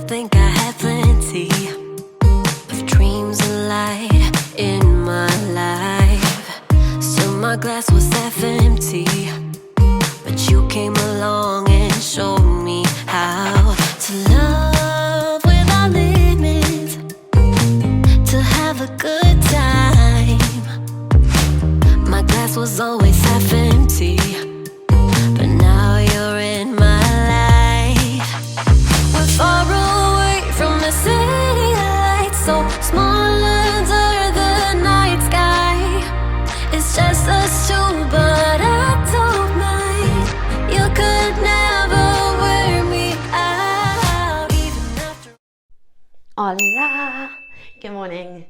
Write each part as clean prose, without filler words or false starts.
think I had plenty of dreams and light in my life. Still my glass was half empty, but you came along and showed me how to love without limits, to have a good time. My glass was always half empty, but now you're in my life. We're far away from the city lights, so small under the night sky. It's just us two, but I don't mind. You could never wear me out, even after. Hola! Good morning.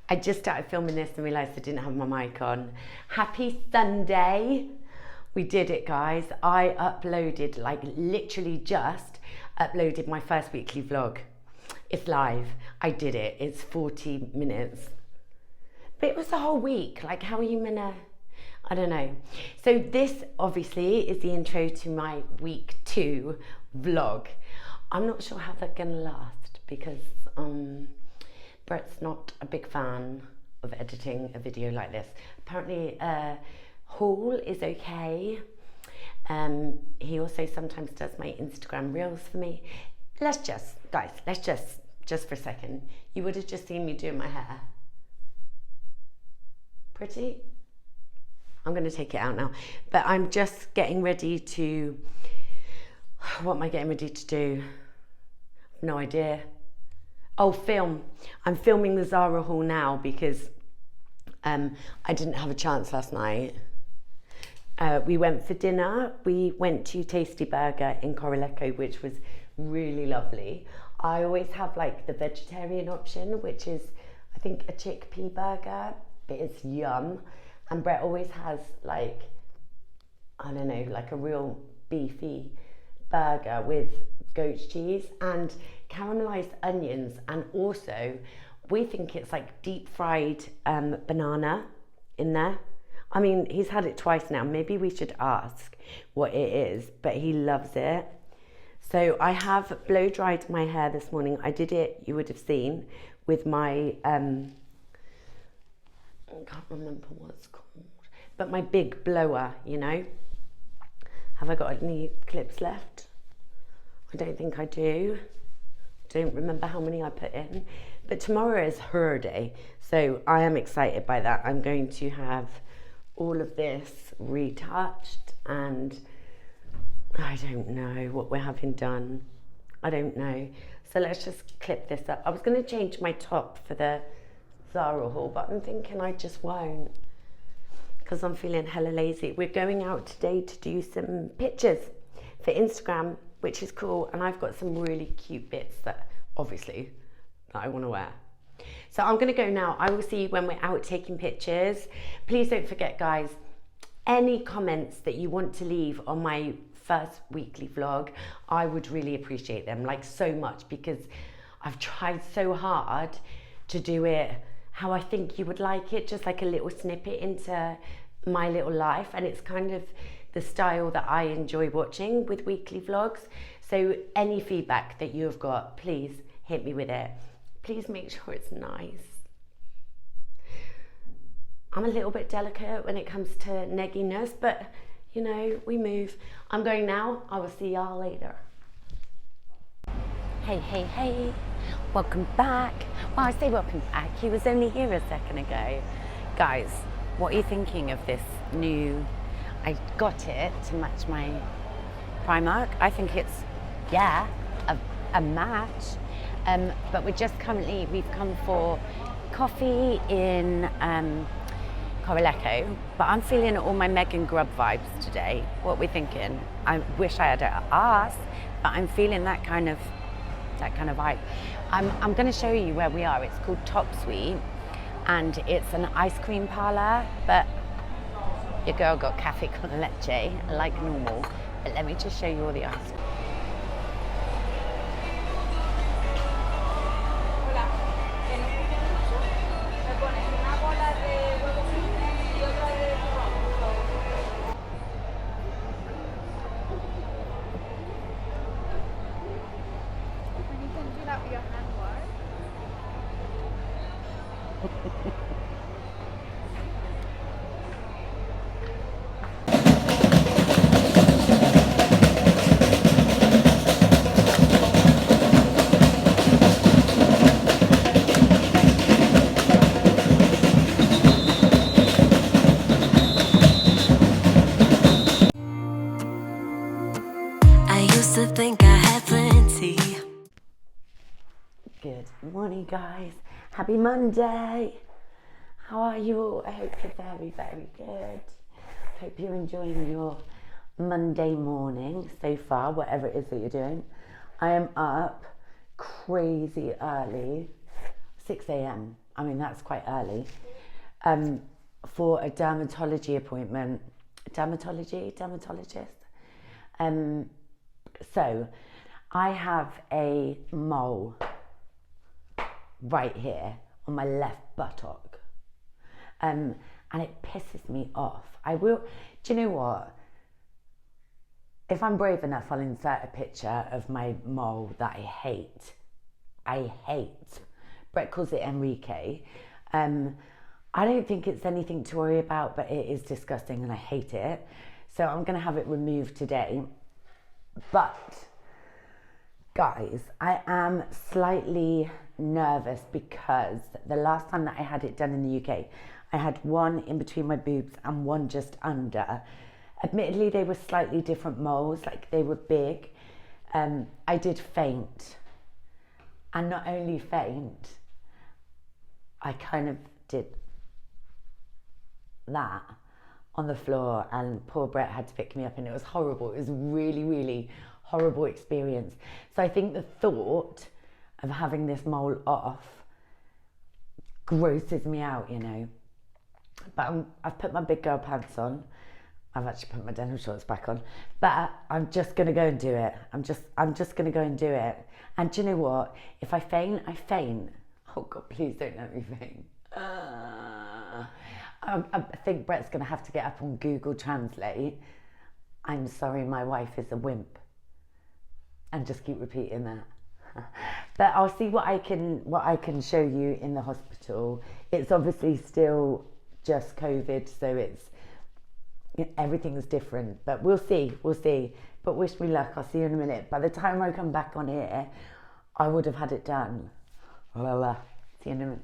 I just started filming this and realised I didn't have my mic on. Happy Sunday! We did it, guys. I uploaded, like literally just uploaded my first weekly vlog. It's live. I did it. It's 40 minutes. But it was the whole week. Like, how are you gonna... I don't know. So this, obviously, is the intro to my week 2 vlog. I'm not sure how they're gonna last because Brett's not a big fan of editing a video like this. Apparently, haul is okay. He also sometimes does my Instagram reels for me. Let's just for a second, you would have just seen me doing my hair. Pretty? I'm gonna take it out now. But I'm just getting ready to, what am I getting ready to do? No idea. Oh, film. I'm filming the Zara haul now because I didn't have a chance last night. We went for dinner. We went to Tasty Burger in Corileco, which was really lovely. I always have like the vegetarian option, which is, I think, a chickpea burger, but it's yum. And Brett always has like, I don't know, like a real beefy burger with goat cheese and caramelized onions, and also we think it's like deep fried banana in there. I mean, he's had it twice now. Maybe we should ask what it is, but he loves it. So I have blow dried my hair this morning. I did it, you would have seen, with my, I can't remember what it's called, but my big blower, you know. Have I got any clips left? I don't think I do. Don't remember how many I put in. But tomorrow is her day, so I am excited by that. I'm going to have all of this retouched, and I don't know what we're having done. I don't know. So let's just clip this up. I was going to change my top for the Zara haul, but I'm thinking I just won't because I'm feeling hella lazy. We're going out today to do some pictures for Instagram, which is cool, and I've got some really cute bits that obviously that I want to wear. So I'm going to go now. I will see you when we're out taking pictures. Please don't forget, guys, any comments that you want to leave on my first weekly vlog, I would really appreciate them, like so much, because I've tried so hard to do it how I think you would like it, just like a little snippet into my little life, and it's kind of the style that I enjoy watching with weekly vlogs. So any feedback that you have got, please hit me with it. Please make sure it's nice. I'm a little bit delicate when it comes to negginess, but you know, we move. I'm going now. I will see y'all later. Hey, hey, hey. Welcome back. Well, I say welcome back. He was only here a second ago. Guys, what are you thinking of this new... I got it to match my Primark. I think it's, yeah, a match. But we've come for coffee in Corileco, but I'm feeling all my Megan Grubb vibes today. What are we thinking? I wish I had asked, but I'm feeling that kind of vibe. I'm going to show you where we are. It's called Top Suite, and it's an ice cream parlor, but your girl got cafe con leche like normal. But let me just show you all the ice cream. morning, guys. Happy Monday. How are you all? I hope you're very, very good. Hope you're enjoying your Monday morning so far, whatever it is that you're doing. I am up crazy early, 6 a.m. I mean, that's quite early, for a dermatology appointment. Dermatologist. So I have a mole right here on my left buttock, and it pisses me off. Do you know what? If I'm brave enough, I'll insert a picture of my mole that I hate. Brett calls it Enrique. I don't think it's anything to worry about, but it is disgusting and I hate it. So I'm going to have it removed today. But, guys, I am slightly nervous because the last time that I had it done in the UK, I had one in between my boobs and one just under. Admittedly, they were slightly different moles, like they were big. I did faint. And not only faint, I kind of did that on the floor, and poor Brett had to pick me up, and it was horrible. It was a really, really horrible experience. So I think the thought of having this mole off grosses me out, you know. But I've put my big girl pants on. I've actually put my denim shorts back on, but I'm just gonna go and do it. I'm just gonna go and do it. And do you know what? If I faint, I faint. Oh God, please don't let me faint. I think Brett's gonna have to get up on Google Translate. I'm sorry, my wife is a wimp, and just keep repeating that. But I'll see what I can show you in the hospital. It's obviously still just COVID, so everything's different, but we'll see. But wish me luck. I'll see you in a minute. By the time I come back on here, I would have had it done. See you in a minute.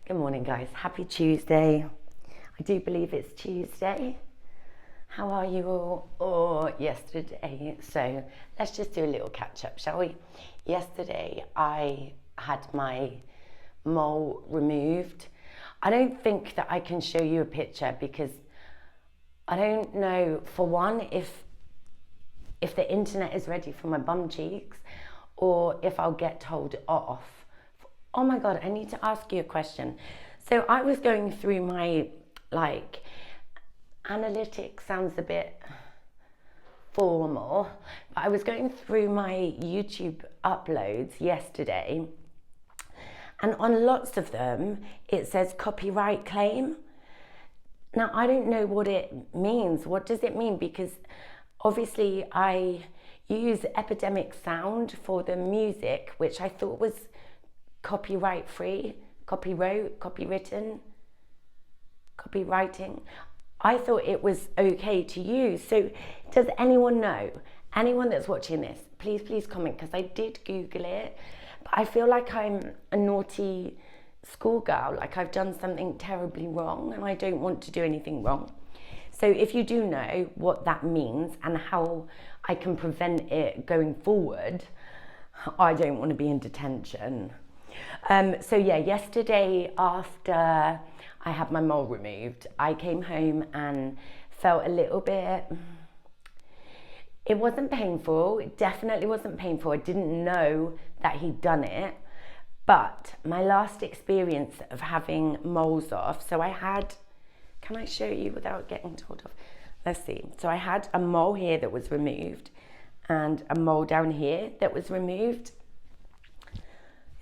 Good morning, guys. Happy Tuesday. I do believe it's Tuesday. How are you all? Or yesterday. So let's just do a little catch up, shall we? Yesterday, I had my mole removed. I don't think that I can show you a picture because I don't know, for one, if the internet is ready for my bum cheeks or if I'll get told off. Oh my God, I need to ask you a question. So I was going through my, analytics sounds a bit formal, but I was going through my YouTube uploads yesterday, and on lots of them, it says copyright claim. Now, I don't know what it means. What does it mean? Because obviously I use Epidemic Sound for the music, which I thought was copyright free, copywriting. I thought it was okay to use. So does anyone know? Anyone that's watching this, please comment, because I did Google it, but I feel like I'm a naughty schoolgirl, like I've done something terribly wrong and I don't want to do anything wrong. So if you do know what that means and how I can prevent it going forward, I don't want to be in detention. So yeah, yesterday after I had my mole removed, I came home and felt a little bit, it wasn't painful, it definitely wasn't painful. I didn't know that he'd done it, but my last experience of having moles off, so I had, can I show you without getting told off? Let's see. So I had a mole here that was removed and a mole down here that was removed.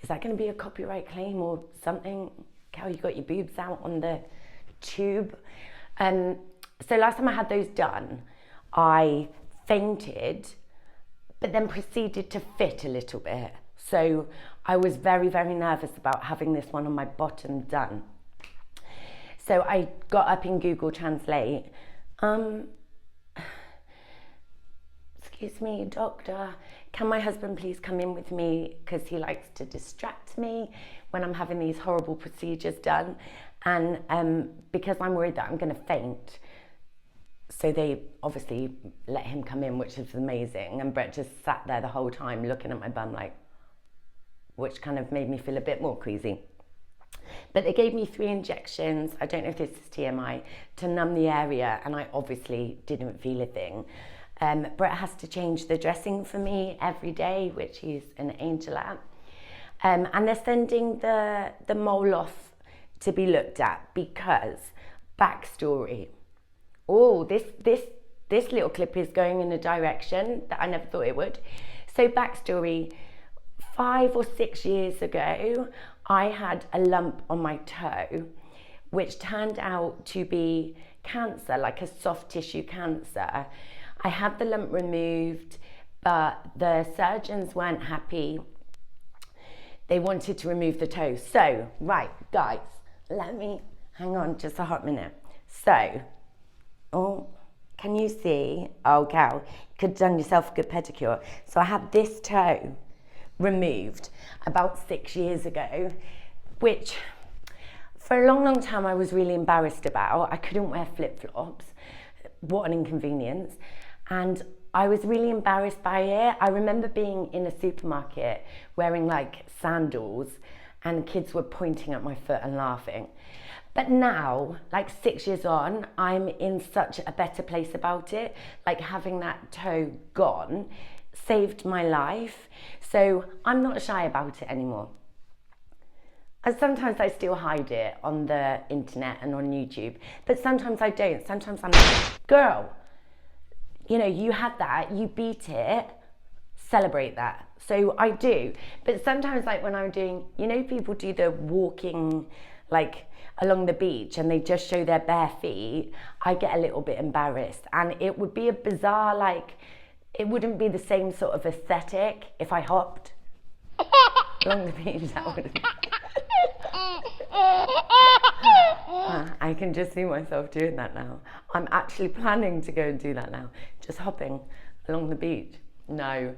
Is that going to be a copyright claim or something? Cal, you got your boobs out on the tube. So last time I had those done, I fainted, but then proceeded to fit a little bit. So I was very, very nervous about having this one on my bottom done. So I got up in Google Translate. Excuse me, doctor, can my husband please come in with me because he likes to distract me when I'm having these horrible procedures done, and because I'm worried that I'm going to faint. So they obviously let him come in, which is amazing, and Brett just sat there the whole time looking at my bum like, which kind of made me feel a bit more queasy. But they gave me 3 injections, I don't know if this is TMI, to numb the area, and I obviously didn't feel a thing. Brett has to change the dressing for me every day, which he's an angel at. And they're sending the mole off to be looked at because, backstory. Oh, this little clip is going in a direction that I never thought it would. So backstory, 5 or 6 years ago, I had a lump on my toe, which turned out to be cancer, like a soft tissue cancer. I had the lump removed, but the surgeons weren't happy. They wanted to remove the toe. So, right, guys, let me, hang on just a hot minute. So, oh, can you see? Oh, Cal, you could have done yourself a good pedicure. So I had this toe removed about 6 years ago, which for a long, long time I was really embarrassed about. I couldn't wear flip-flops. What an inconvenience. And I was really embarrassed by it. I remember being in a supermarket wearing like sandals and kids were pointing at my foot and laughing. But now, like 6 years on, I'm in such a better place about it. Like having that toe gone saved my life. So I'm not shy about it anymore. And sometimes I still hide it on the internet and on YouTube, but sometimes I don't. Sometimes I'm like, girl, you know, you had that, you beat it, celebrate that. So I do. But sometimes like when I'm doing, you know, people do the walking like along the beach and they just show their bare feet, I get a little bit embarrassed. And it would be a bizarre, like, it wouldn't be the same sort of aesthetic if I hopped along the beach. That would have I can just see myself doing that now. I'm actually planning to go and do that now. Just hopping along the beach. No,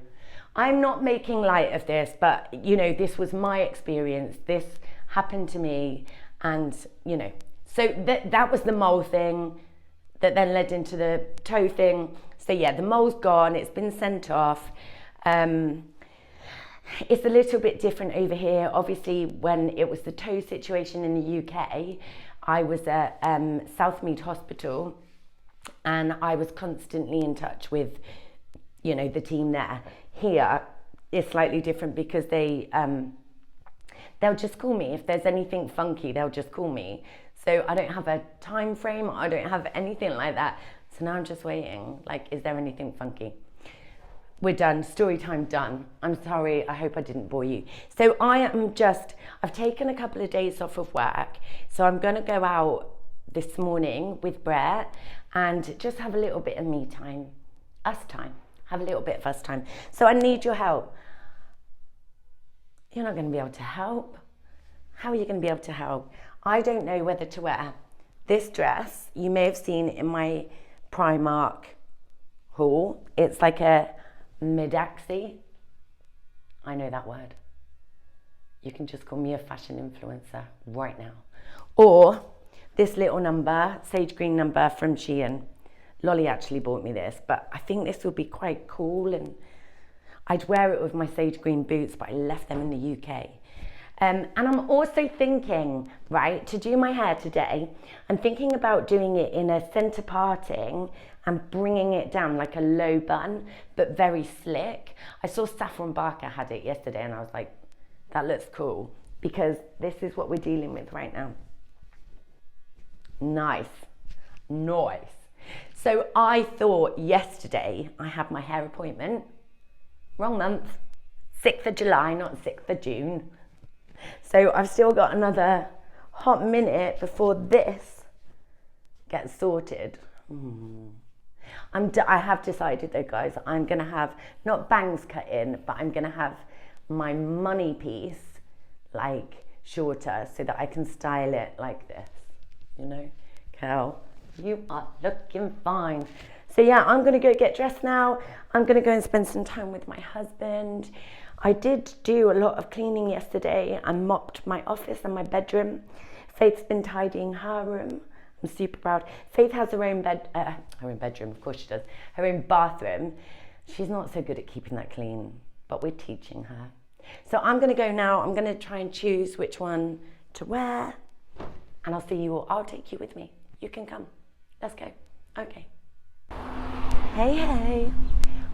I'm not making light of this, but you know, this was my experience. This happened to me And, you know, so that was the mole thing that then led into the toe thing. So yeah, the mole's gone, it's been sent off. It's a little bit different over here. Obviously, when it was the toe situation in the UK, I was at Southmead Hospital, and I was constantly in touch with, you know, the team there. Here, it's slightly different because they'll just call me. If there's anything funky, they'll just call me. So I don't have a time frame, I don't have anything like that. So now I'm just waiting, like, is there anything funky? We're done, story time done. I'm sorry, I hope I didn't bore you. So I've taken a couple of days off of work. So I'm gonna go out this morning with Brett and just have a little bit of me time, have a little bit of us time. So I need your help. You're not gonna be able to help. How are you gonna be able to help? I don't know whether to wear this dress. You may have seen in my Primark haul. It's like a mid-axi. I know that word. You can just call me a fashion influencer right now. Or this little number, sage green number from Shein. Lolly actually bought me this, but I think this would be quite cool, and I'd wear it with my sage green boots, but I left them in the UK. And I'm also thinking, right, to do my hair today, I'm thinking about doing it in a centre parting and bringing it down like a low bun, but very slick. I saw Saffron Barker had it yesterday and I was like, that looks cool, because this is what we're dealing with right now. Nice. So I thought yesterday I had my hair appointment. Wrong month. 6th of July, not 6th of June. So I've still got another hot minute before this gets sorted. I have decided though, guys, I'm going to have, not bangs cut in, but I'm going to have my money piece like shorter so that I can style it like this, you know. Cal, you are looking fine. So yeah, I'm going to go get dressed now. I'm going to go and spend some time with my husband. I did do a lot of cleaning yesterday. I mopped my office and my bedroom. Faith's been tidying her room. I'm super proud. Faith has her own bedroom, of course she does. Her own bathroom. She's not so good at keeping that clean, but we're teaching her. So I'm going to go now. I'm going to try and choose which one to wear, and I'll see you all. I'll take you with me. You can come. Let's go. Okay. Hey.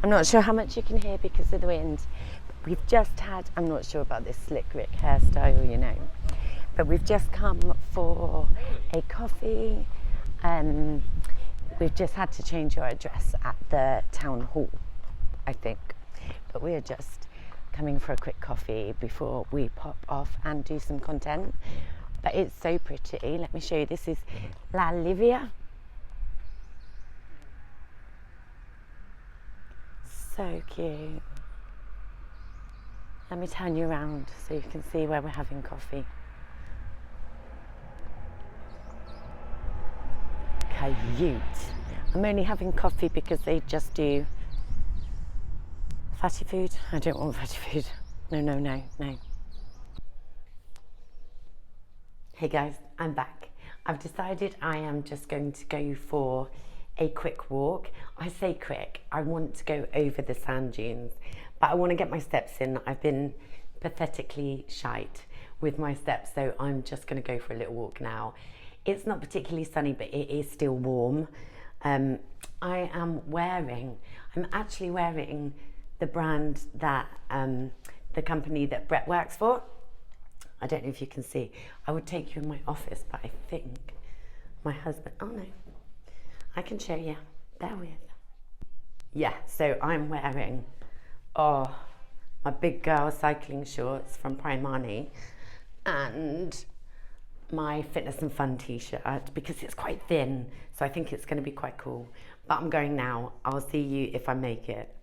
I'm not sure how much you can hear because of the wind. We've just had, I'm not sure about this slick Rick hairstyle, you know, but we've just come for a coffee. We've just had to change our address at the town hall, I think. But we're just coming for a quick coffee before we pop off and do some content. But it's so pretty. Let me show you. This is La Livia. So cute. Let me turn you around so you can see where we're having coffee. Cute. I'm only having coffee because they just do fatty food. I don't want fatty food. No. Hey guys, I'm back. I've decided I am just going to go for a quick walk. I say quick, I want to go over the sand dunes, but I want to get my steps in. I've been pathetically shite with my steps, so I'm just going to go for a little walk now. It's not particularly sunny, but it is still warm. I'm actually wearing the brand that, the company that Brett works for. I don't know if you can see. I would take you in my office, but I think my husband, oh no, I can show you, bear with. Yeah, so I'm wearing, my big girl cycling shorts from Primani and my Fitness and Fun t-shirt because it's quite thin, so I think it's gonna be quite cool. But I'm going now. I'll see you if I make it.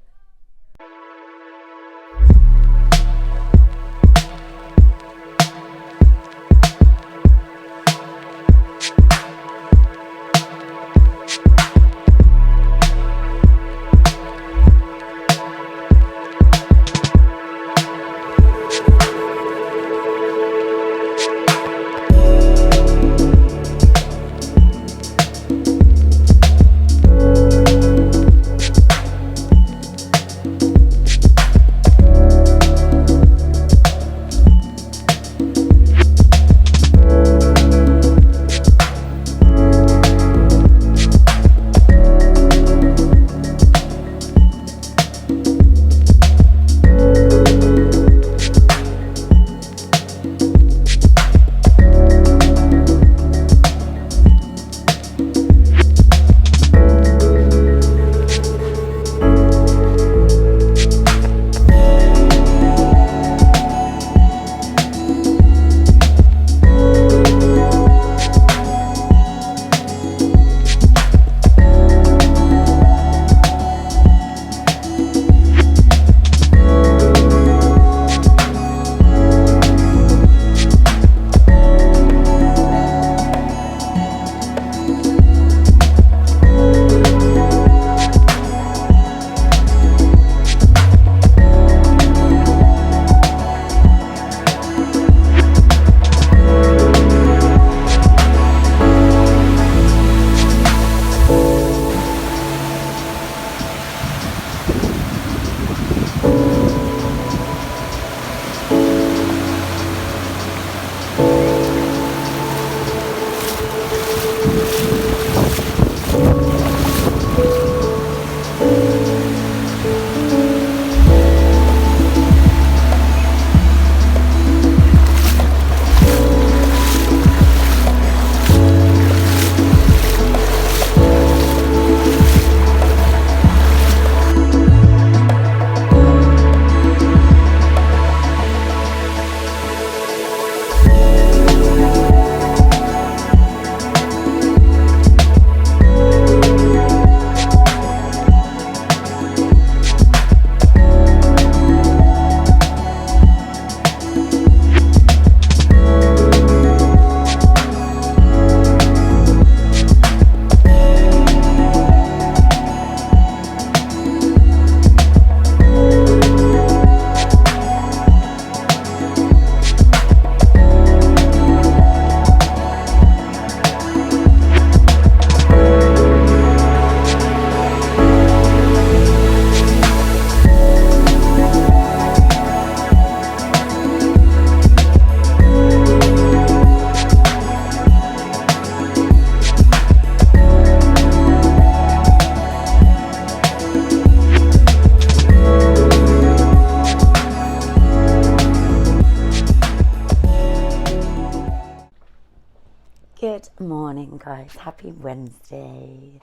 Morning, guys. Happy Wednesday.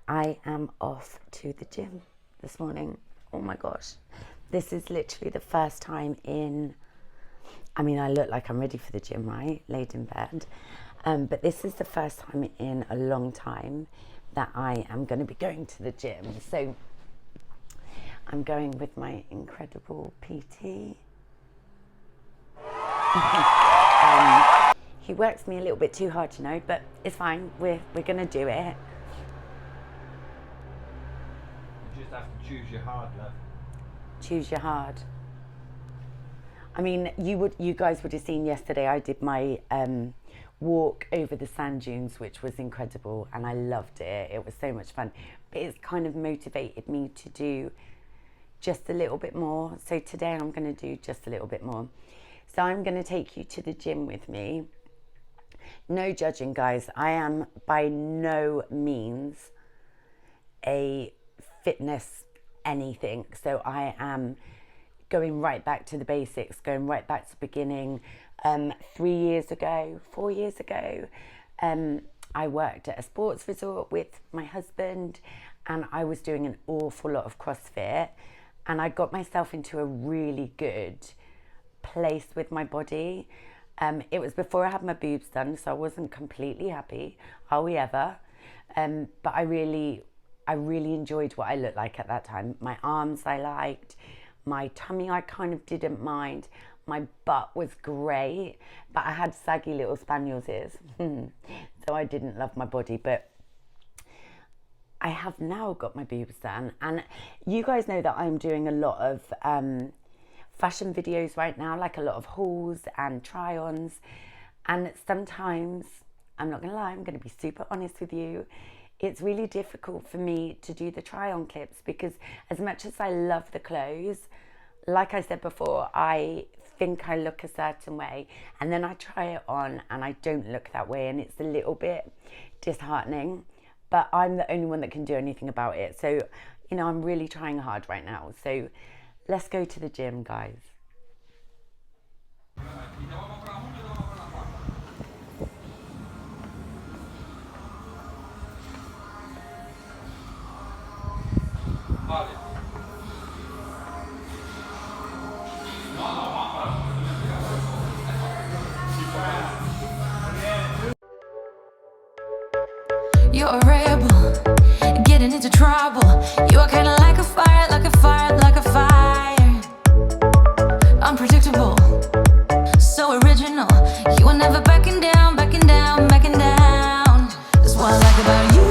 I am off to the gym this morning. Oh my gosh. This is literally the first time in, I mean, I look like I'm ready for the gym, right? Laid in bed. But this is the first time in a long time that I am going to be going to the gym. So I'm going with my incredible PT. He works me a little bit too hard, you know, but it's fine. We're going to do it. You just have to choose your hard, love. Choose your hard. I mean, you guys would have seen yesterday I did my walk over the sand dunes, which was incredible, and I loved it. It was so much fun. But it's kind of motivated me to do just a little bit more. So today I'm going to do just a little bit more. So I'm going to take you to the gym with me. No judging, guys. I am by no means a fitness anything. So I am going right back to the basics, going right back to the beginning. 4 years ago, I worked at a sports resort with my husband, and I was doing an awful lot of CrossFit, and I got myself into a really good place with my body. It was before I had my boobs done, so I wasn't completely happy. Are we ever? But I really enjoyed what I looked like at that time. My arms I liked, my tummy I kind of didn't mind, my butt was great, but I had saggy little spaniel's ears, so I didn't love my body. But I have now got my boobs done, and you guys know that I'm doing a lot of fashion videos right now, like a lot of hauls and try-ons, and sometimes, I'm not gonna lie, I'm gonna be super honest with you, it's really difficult for me to do the try-on clips, because as much as I love the clothes, like I said before, I think I look a certain way, and then I try it on and I don't look that way, and it's a little bit disheartening, but I'm the only one that can do anything about it. So, you know, I'm really trying hard right now. So let's go to the gym, guys. You're a rebel, getting into trouble. You are kinda like a fire, like a fire, like a fire. Unpredictable, so original. You are never backing down, backing down, backing down. That's what I like about you.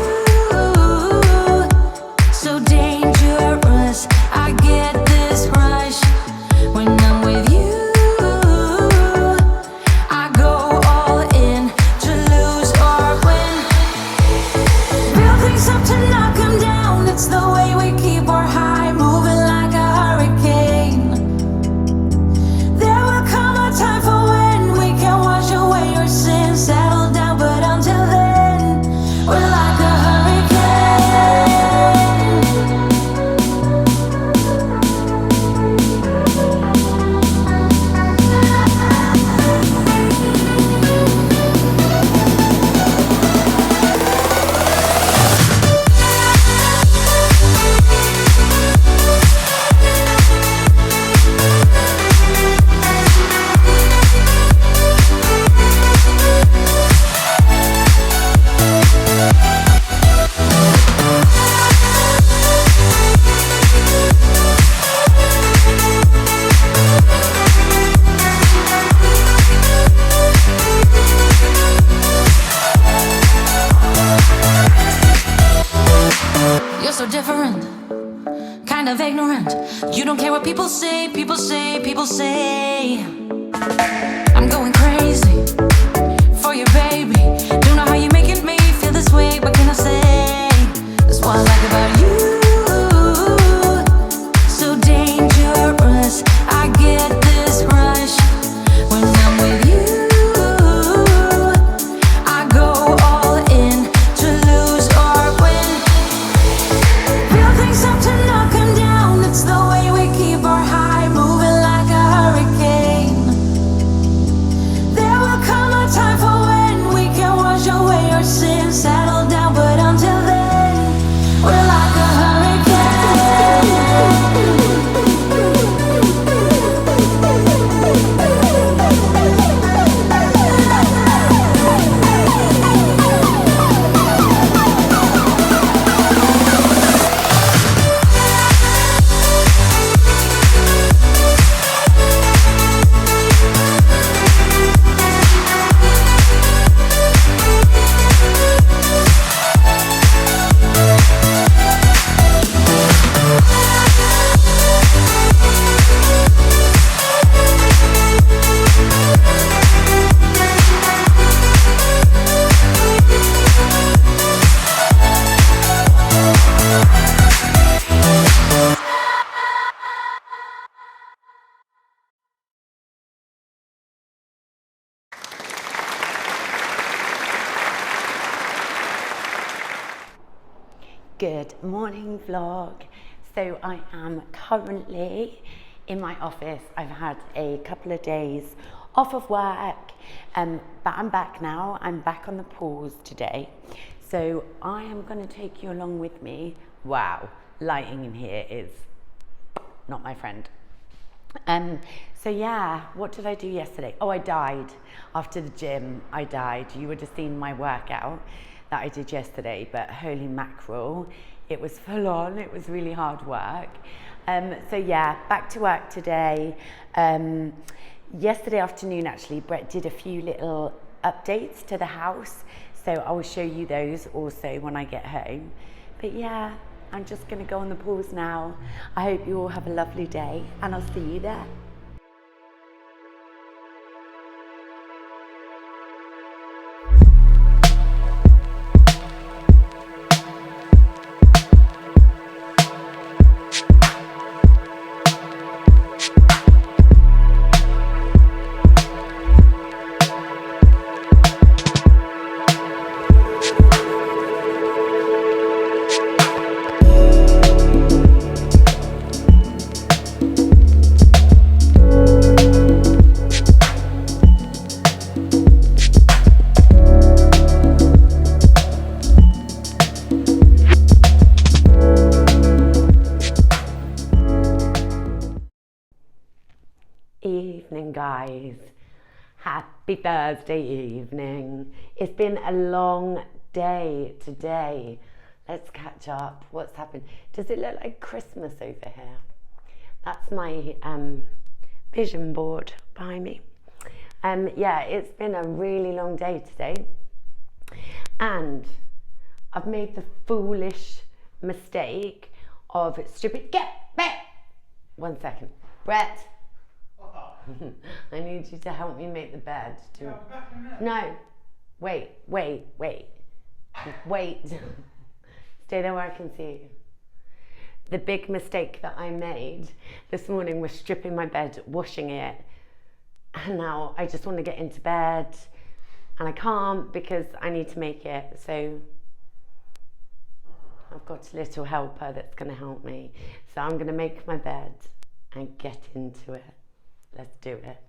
So dangerous, I get this rush when I'm with you. I go all in to lose or win. Real things up to knock 'em down. It's the way we keep our high, moving like a hurricane. There will come a time for when we can wash away your sins, settle down, but until then, we're like a hurricane. You're so different, kind of ignorant. You don't care what people say, people say, people say. I'm going crazy for you, baby. Don't know how you're making me feel this way. What can I say? That's what I like about you. So dangerous, I get this rush when I'm with you. I go all in to lose or win. Real things up to knock 'em down. It's the way we keep our high, moving like a hurricane. Good morning vlog. So I am currently in my office. I've had a couple of days off of work, but I'm back now. I'm back on the pools today. So I am going to take you along with me. Wow, lighting in here is not my friend. So yeah, what did I do yesterday? Oh, I died after the gym. I died. You would have seen my workout that I did yesterday, but holy mackerel, it was full on. It was really hard work. So yeah, back to work today. Yesterday afternoon, actually, Brett did a few little updates to the house. So I will show you those also when I get home. But yeah, I'm just going to go on the pools now. I hope you all have a lovely day, and I'll see you there. Evening, guys. Happy Thursday evening. It's been a long day today. Let's catch up. What's happened? Does it look like Christmas over here? That's my vision board behind me. Yeah, it's been a really long day today, and I've made the foolish mistake of get back. 1 second, Brett. I need you to help me make the bed. Yeah, I'm back in there. No, wait. Stay there where I can see you. The big mistake that I made this morning was stripping my bed, washing it, and now I just want to get into bed, and I can't because I need to make it. So I've got a little helper that's going to help me. So I'm going to make my bed and get into it. Let's do it.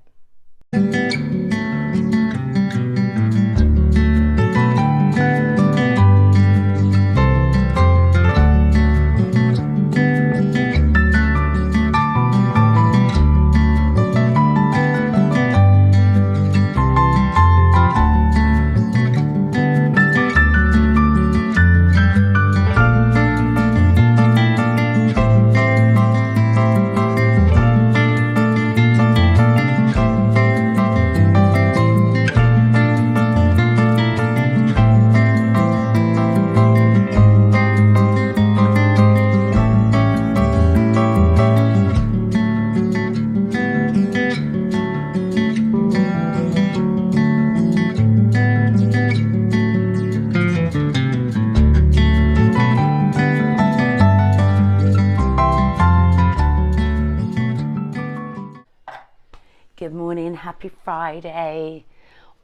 Good morning, happy Friday.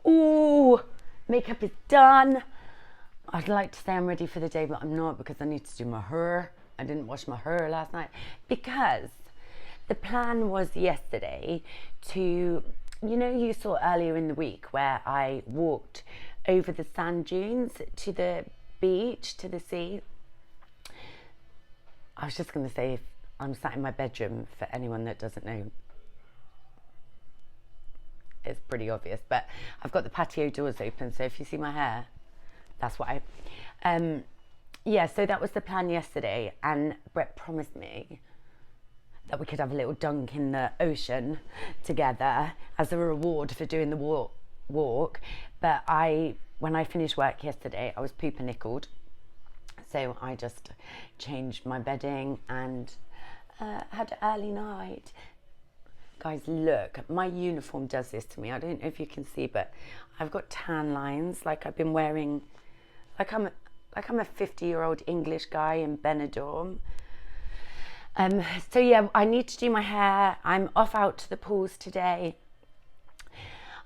Ooh, makeup is done. I'd like to say I'm ready for the day, but I'm not because I need to do my hair. I didn't wash my hair last night because the plan was yesterday to, you saw earlier in the week where I walked over the sand dunes to the beach, to the sea. I was just going to say, I'm sat in my bedroom for anyone that doesn't know. It's pretty obvious, but I've got the patio doors open, so if you see my hair, that's why. Yeah, so that was the plan yesterday, and Brett promised me that we could have a little dunk in the ocean together as a reward for doing the walk. But when I finished work yesterday, I was pumpernickeled, so I just changed my bedding and had an early night. Guys, look, my uniform does this to me. I don't know if you can see, but I've got tan lines like I've been wearing, like I'm a 50-year-old English guy in Benidorm. So yeah, I need to do my hair. I'm off out to the pools today.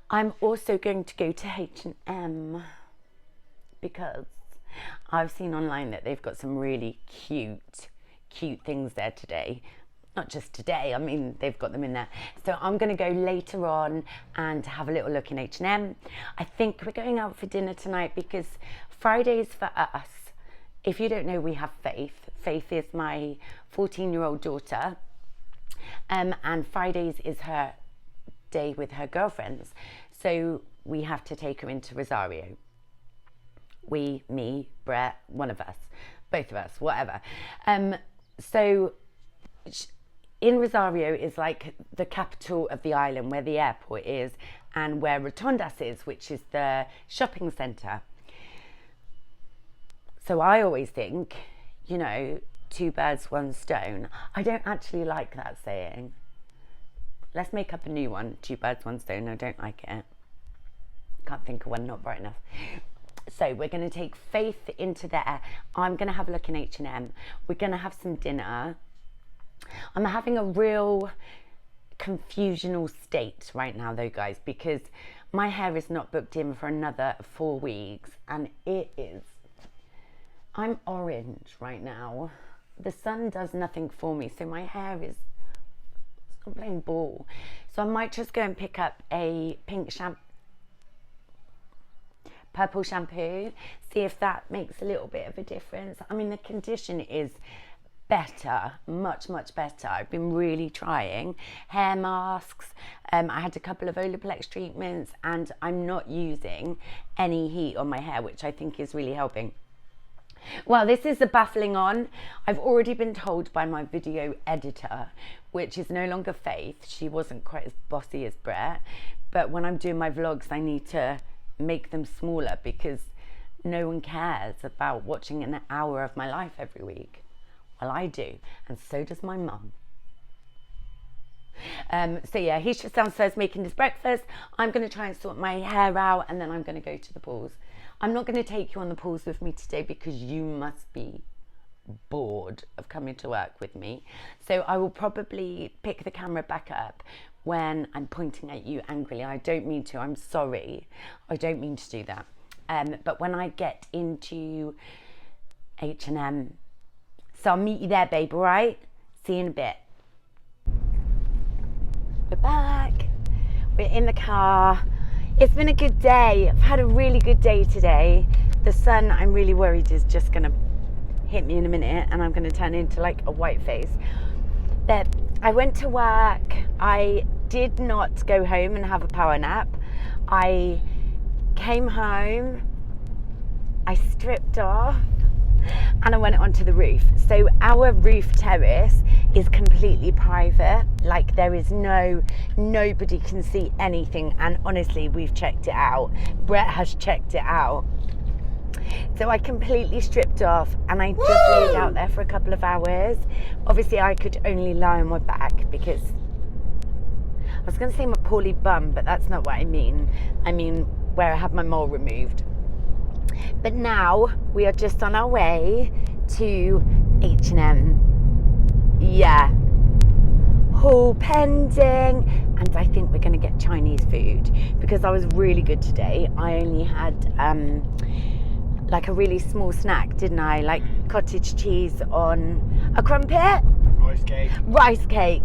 I'm also going to go to H&M because I've seen online that they've got some really cute things there today. Not just today, I mean, they've got them in there. So I'm going to go later on and have a little look in H&M. I think we're going out for dinner tonight because Fridays for us, if you don't know, we have Faith. Faith is my 14-year-old daughter. And Fridays is her day with her girlfriends. So we have to take her into Rosario. We, me, Brett, one of us, both of us, whatever. So in Rosario is like the capital of the island, where the airport is and where Rotondas is, which is the shopping centre. So I always think, you know, 2 birds, 1 stone. I don't actually like that saying. Let's make up a new one, 2 birds, 1 stone. I don't like it. Can't think of one, not bright enough. So we're going to take Faith into there. I'm going to have a look in H&M. We're going to have some dinner. I'm having a real confusional state right now though, guys, because my hair is not booked in for another 4 weeks, and it is, I'm orange right now. The sun does nothing for me, so my hair is, it's not playing ball. So I might just go and pick up a purple shampoo, see if that makes a little bit of a difference. I mean, the condition is better, much better. I've been really trying hair masks. I had a couple of Olaplex treatments, and I'm not using any heat on my hair, which I think is really helping. Well, this is the baffling on. I've already been told by my video editor, which is no longer Faith. She wasn't quite as bossy as Brett, but when I'm doing my vlogs, I need to make them smaller because no one cares about watching an hour of my life every week. Well, I do, and so does my mum. So yeah, he's just downstairs making his breakfast. I'm going to try and sort my hair out, and then I'm going to go to the pools. I'm not going to take you on the pools with me today because you must be bored of coming to work with me. So I will probably pick the camera back up when I'm pointing at you angrily. I don't mean to, I'm sorry. I don't mean to do that. But when I get into H&M, so I'll meet you there, babe, all right? See you in a bit. We're back. We're in the car. It's been a good day. I've had a really good day today. The sun, I'm really worried, is just gonna hit me in a minute and I'm gonna turn into like a white face. But I went to work. I did not go home and have a power nap. I came home, I stripped off, and I went onto the roof. So our roof terrace is completely private. Like there is nobody can see anything. And honestly, we've checked it out. Brett has checked it out. So I completely stripped off and I just laid out there for a couple of hours. Obviously I could only lie on my back because I was going to say my poorly bum, but that's not what I mean. I mean where I had my mole removed. But now we are just on our way to H&M. Yeah. Haul pending. And I think we're going to get Chinese food because I was really good today. I only had like a really small snack, didn't I? Like cottage cheese on a crumpet. Rice cake.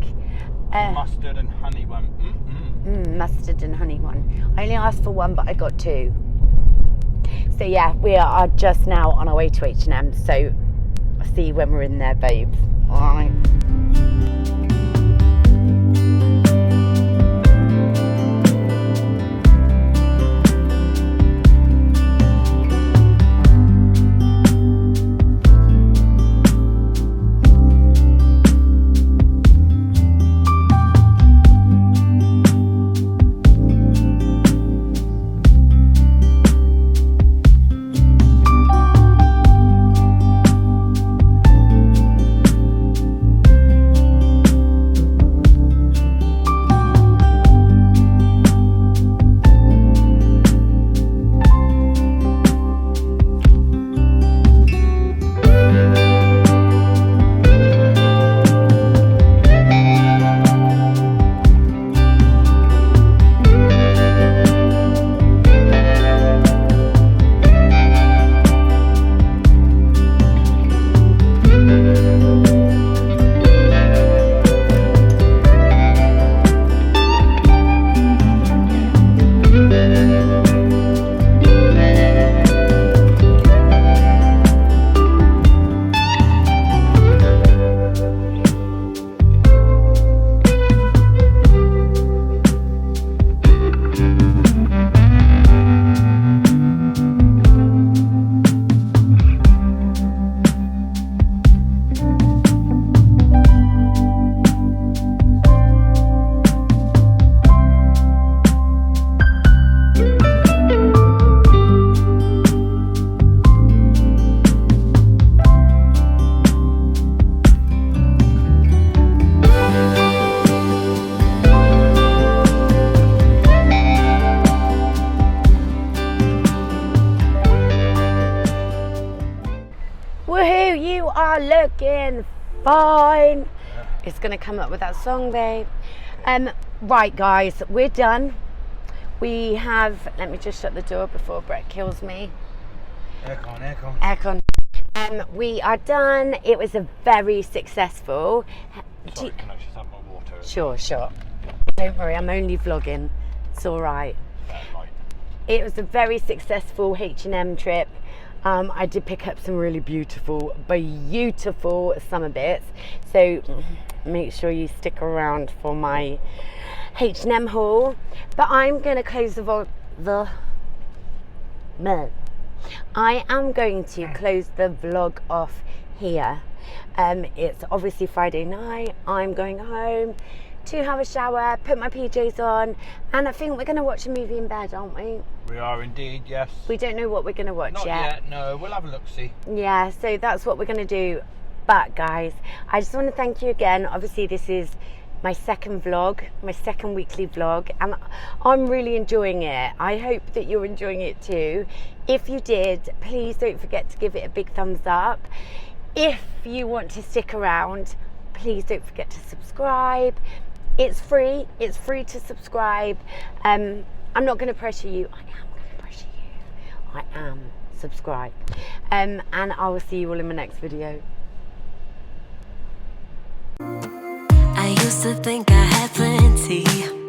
Mustard and honey one. Mustard and honey one. I only asked for one, but I got 2. So yeah, we are just now on our way to H&M. So I'll see you when we're in there, babes. All right. looking fine. It's gonna come up with that song, babe. Right, guys, we're done. We have, let me just shut the door before Brett kills me. Aircon. Aircon. We are done. It was a very successful. Sorry, can I just have my water? Sure. Don't worry, I'm only vlogging. It's all right. Right. It was a very successful H&M trip. I did pick up some really beautiful summer bits. So make sure you stick around for my H&M haul. But I'm going to close I am going to close the vlog off here. It's obviously Friday night. I'm going home to have a shower, put my PJs on, and I think we're going to watch a movie in bed, aren't we? We are indeed, yes. We don't know what we're going to watch Not yet, no. We'll have a look-see. Yeah, so that's what we're going to do. But guys, I just want to thank you again. Obviously, this is my second vlog, my second weekly vlog, and I'm really enjoying it. I hope that you're enjoying it too. If you did, please don't forget to give it a big thumbs up. If you want to stick around, please don't forget to subscribe. It's free to subscribe. I'm not going to pressure you. I am going to pressure you. I am. Subscribe. And I will see you all in my next video. I used to think I had plenty.